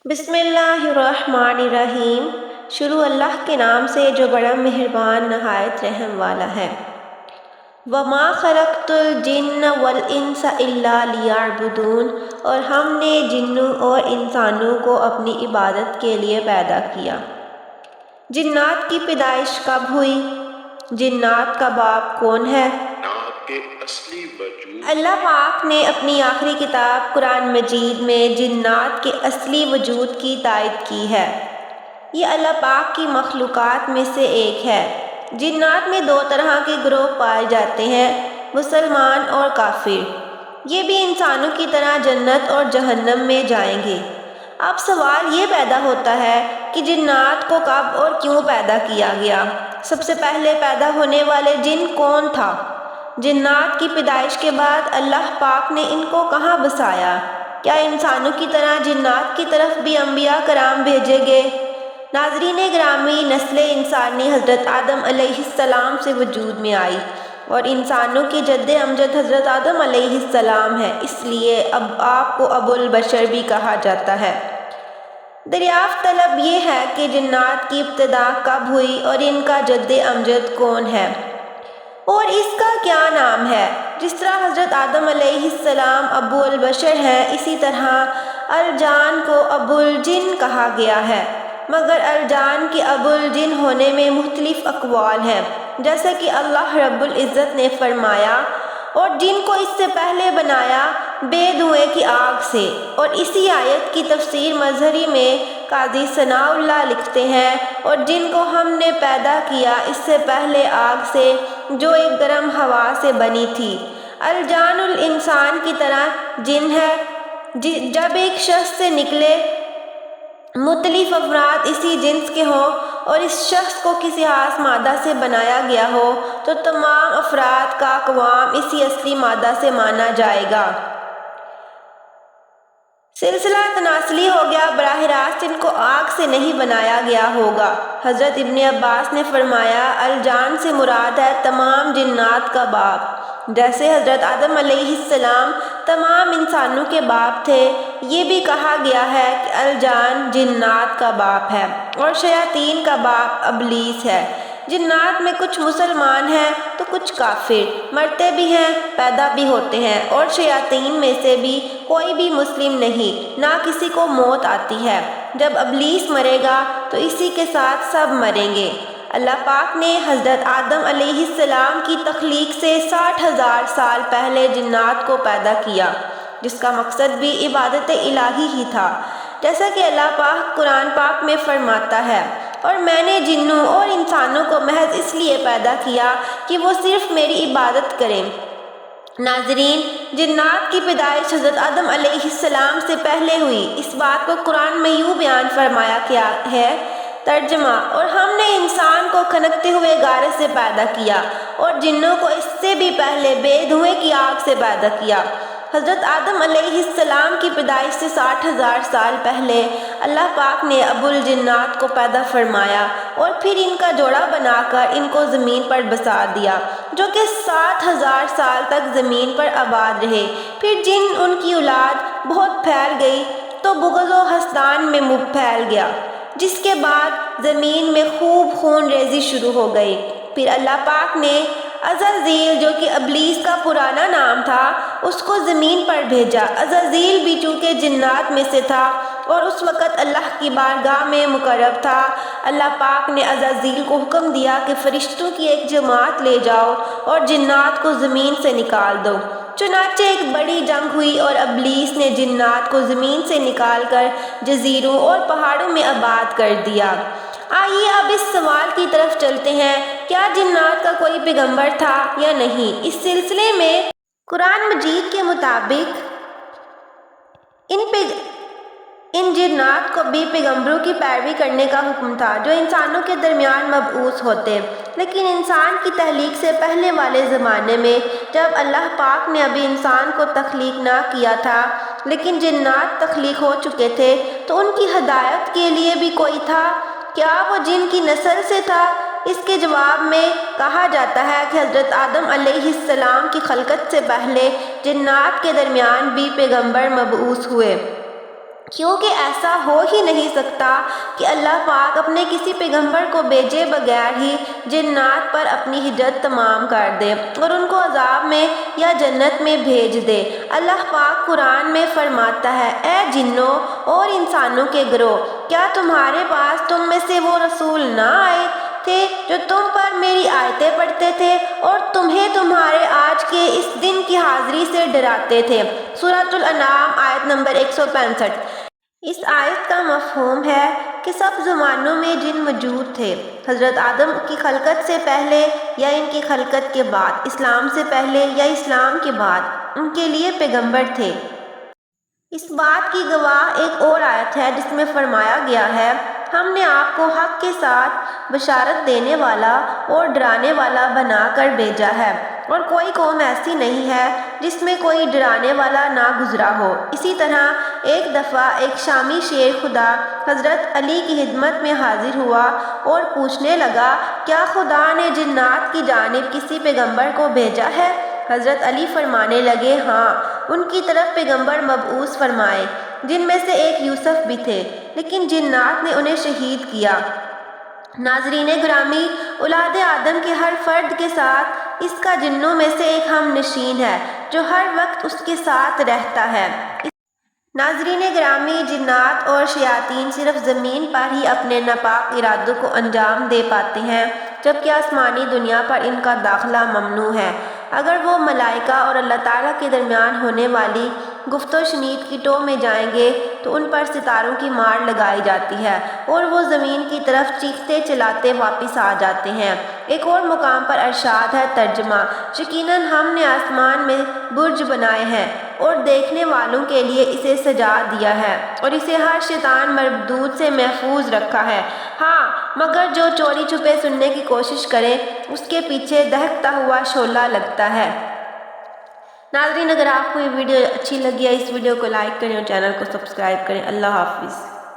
بسم اللہ الرحمن الرحیم۔ شروع اللہ کے نام سے جو بڑا مہربان نہایت رحم والا ہے۔ وَمَا خَلَقْتُ الْجِنَّ وَالْإِنسَ إِلَّا لِيَعْبُدُونَ، اور ہم نے جنوں اور انسانوں کو اپنی عبادت کے لیے پیدا کیا۔ جنات کی پیدائش کب ہوئی؟ جنات کا باپ کون ہے؟ کے اصلی وجود اللہ پاک نے اپنی آخری کتاب قرآن مجید میں جنات کے اصلی وجود کی تائید کی ہے۔ یہ اللہ پاک کی مخلوقات میں سے ایک ہے۔ جنات میں دو طرح کے گروہ پائے جاتے ہیں، مسلمان اور کافر۔ یہ بھی انسانوں کی طرح جنت اور جہنم میں جائیں گے۔ اب سوال یہ پیدا ہوتا ہے کہ جنات کو کب اور کیوں پیدا کیا گیا؟ سب سے پہلے پیدا ہونے والے جن کون تھا؟ جنات کی پیدائش کے بعد اللہ پاک نے ان کو کہاں بسایا؟ کیا انسانوں کی طرح جنات کی طرف بھی انبیاء کرام بھیجے گئے؟ ناظرین گرامی، نسل انسانی حضرت آدم علیہ السلام سے وجود میں آئی اور انسانوں کے جد امجد حضرت آدم علیہ السلام ہے، اس لیے اب آپ کو ابو البشر بھی کہا جاتا ہے۔ دریافت طلب یہ ہے کہ جنات کی ابتدا کب ہوئی اور ان کا جد امجد کون ہے اور اس کا کیا نام ہے؟ جس طرح حضرت آدم علیہ السلام ابو البشر ہیں، اسی طرح الجان کو ابو الجن کہا گیا ہے، مگر الجان کے ابو الجن ہونے میں مختلف اقوال ہیں، جیسا کہ اللہ رب العزت نے فرمایا، اور جن کو اس سے پہلے بنایا بے دھوئیں کی آگ سے۔ اور اسی آیت کی تفسیر مظہری میں قاضی ثناء اللہ لکھتے ہیں، اور جن کو ہم نے پیدا کیا اس سے پہلے آگ سے جو ایک گرم ہوا سے بنی تھی۔ الجان الانسان کی طرح جن ہے، جب ایک شخص سے نکلے مختلف افراد اسی جنس کے ہوں اور اس شخص کو کسی خاص مادہ سے بنایا گیا ہو تو تمام افراد کا اقوام اسی اصلی مادہ سے مانا جائے گا۔ سلسلہ تناسلی ہو گیا، براہ راست ان کو آگ سے نہیں بنایا گیا ہوگا۔ حضرت ابن عباس نے فرمایا، الجان سے مراد ہے تمام جنات کا باپ۔ جیسے حضرت آدم علیہ السلام تمام انسانوں کے باپ تھے، یہ بھی کہا گیا ہے کہ الجان جنات کا باپ ہے اور شیاطین کا باپ ابلیس ہے۔ جنات میں کچھ مسلمان ہیں تو کچھ کافر، مرتے بھی ہیں، پیدا بھی ہوتے ہیں، اور شیاطین میں سے بھی کوئی بھی مسلم نہیں، نہ کسی کو موت آتی ہے۔ جب ابلیس مرے گا تو اسی کے ساتھ سب مریں گے۔ اللہ پاک نے حضرت آدم علیہ السلام کی تخلیق سے 60,000 سال پہلے جنات کو پیدا کیا، جس کا مقصد بھی عبادت الہی ہی تھا، جیسا کہ اللہ پاک قرآن پاک میں فرماتا ہے، اور میں نے جنوں اور انسانوں کو محض اس لیے پیدا کیا کہ وہ صرف میری عبادت کریں۔ ناظرین، جنات کی پیدائش حضرت آدم علیہ السلام سے پہلے ہوئی، اس بات کو قرآن میں یوں بیان فرمایا گیا ہے، ترجمہ، اور ہم نے انسان کو کھنکتے ہوئے غارے سے پیدا کیا اور جنوں کو اس سے بھی پہلے بے دھوئیں کی آگ سے پیدا کیا۔ حضرت آدم علیہ السلام کی پیدائش سے 60,000 سال پہلے اللہ پاک نے ابو الجنات کو پیدا فرمایا اور پھر ان کا جوڑا بنا کر ان کو زمین پر بسا دیا، جو کہ 60,000 سال تک زمین پر آباد رہے۔ پھر جن ان کی اولاد بہت پھیل گئی تو بغض و حسدان میں پھیل گیا، جس کے بعد زمین میں خوب خون ریزی شروع ہو گئی۔ پھر اللہ پاک نے عزازیل، جو کہ ابلیس کا پرانا نام تھا، اس کو زمین پر بھیجا۔ عزازیل بھی چونکہ جنات میں سے تھا اور اس وقت اللہ کی بارگاہ میں مقرب تھا، اللہ پاک نے عزازیل کو حکم دیا کہ فرشتوں کی ایک جماعت لے جاؤ اور جنات کو زمین سے نکال دو۔ چنانچہ ایک بڑی جنگ ہوئی اور ابلیس نے جنات کو زمین سے نکال کر جزیروں اور پہاڑوں میں آباد کر دیا۔ آئیے اب اس سوال کی طرف چلتے ہیں، کیا جنات کا کوئی پیغمبر تھا یا نہیں؟ اس سلسلے میں قرآن مجید کے مطابق ان جنات کو بھی پیغمبروں کی پیروی کرنے کا حکم تھا جو انسانوں کے درمیان مبعوث ہوتے، لیکن انسان کی تخلیق سے پہلے والے زمانے میں جب اللہ پاک نے ابھی انسان کو تخلیق نہ کیا تھا لیکن جنات تخلیق ہو چکے تھے، تو ان کی ہدایت کے لیے بھی کوئی تھا؟ کیا وہ جن کی نسل سے تھا؟ اس کے جواب میں کہا جاتا ہے کہ حضرت آدم علیہ السلام کی خلقت سے پہلے جنات کے درمیان بھی پیغمبر مبعوث ہوئے، کیونکہ ایسا ہو ہی نہیں سکتا کہ اللہ پاک اپنے کسی پیغمبر کو بھیجے بغیر ہی جنات پر اپنی ہجرت تمام کر دے اور ان کو عذاب میں یا جنت میں بھیج دے۔ اللہ پاک قرآن میں فرماتا ہے، اے جنوں اور انسانوں کے گروہ، کیا تمہارے پاس تم میں سے وہ رسول نہ آئے تھے جو تم پر میری آیتیں پڑھتے تھے اور تمہیں تمہارے آج کے اس دن کی حاضری سے ڈراتے تھے؟ سورۃ الانعام آیت نمبر 165۔ اس آیت کا مفہوم ہے کہ سب زمانوں میں جن موجود تھے، حضرت آدم کی خلقت سے پہلے یا ان کی خلقت کے بعد، اسلام سے پہلے یا اسلام کے بعد، ان کے لیے پیغمبر تھے۔ اس بات کی گواہ ایک اور آیت ہے جس میں فرمایا گیا ہے، ہم نے آپ کو حق کے ساتھ بشارت دینے والا اور ڈرانے والا بنا کر بھیجا ہے، اور کوئی قوم ایسی نہیں ہے جس میں کوئی ڈرانے والا نہ گزرا ہو۔ اسی طرح ایک دفعہ ایک شامی شیر خدا حضرت علی کی خدمت میں حاضر ہوا اور پوچھنے لگا، کیا خدا نے جنات کی جانب کسی پیغمبر کو بھیجا ہے؟ حضرت علی فرمانے لگے، ہاں، ان کی طرف پیغمبر مبعوث فرمائے، جن میں سے ایک یوسف بھی تھے، لیکن جنات نے انہیں شہید کیا۔ ناظرین گرامی، اولاد آدم کے ہر فرد کے ساتھ اس کا جنوں میں سے ایک ہم نشین ہے جو ہر وقت اس کے ساتھ رہتا ہے۔ ناظرین گرامی، جنات اور شیاطین صرف زمین پر ہی اپنے ناپاک ارادوں کو انجام دے پاتے ہیں، جبکہ آسمانی دنیا پر ان کا داخلہ ممنوع ہے۔ اگر وہ ملائکہ اور اللہ تعالیٰ کے درمیان ہونے والی گفت و شنید کی ٹو میں جائیں گے تو ان پر ستاروں کی مار لگائی جاتی ہے اور وہ زمین کی طرف چیختے چلاتے واپس آ جاتے ہیں۔ ایک اور مقام پر ارشاد ہے، ترجمہ، یقیناً ہم نے آسمان میں برج بنائے ہیں اور دیکھنے والوں کے لیے اسے سجا دیا ہے اور اسے ہر شیطان مردود سے محفوظ رکھا ہے، ہاں مگر جو چوری چھپے سننے کی کوشش کرے اس کے پیچھے دہکتا ہوا شعلہ لگتا ہے۔ ناظرین، اگر آپ کو یہ ویڈیو اچھی لگی ہے، اس ویڈیو کو لائک کریں اور چینل کو سبسکرائب کریں۔ اللہ حافظ۔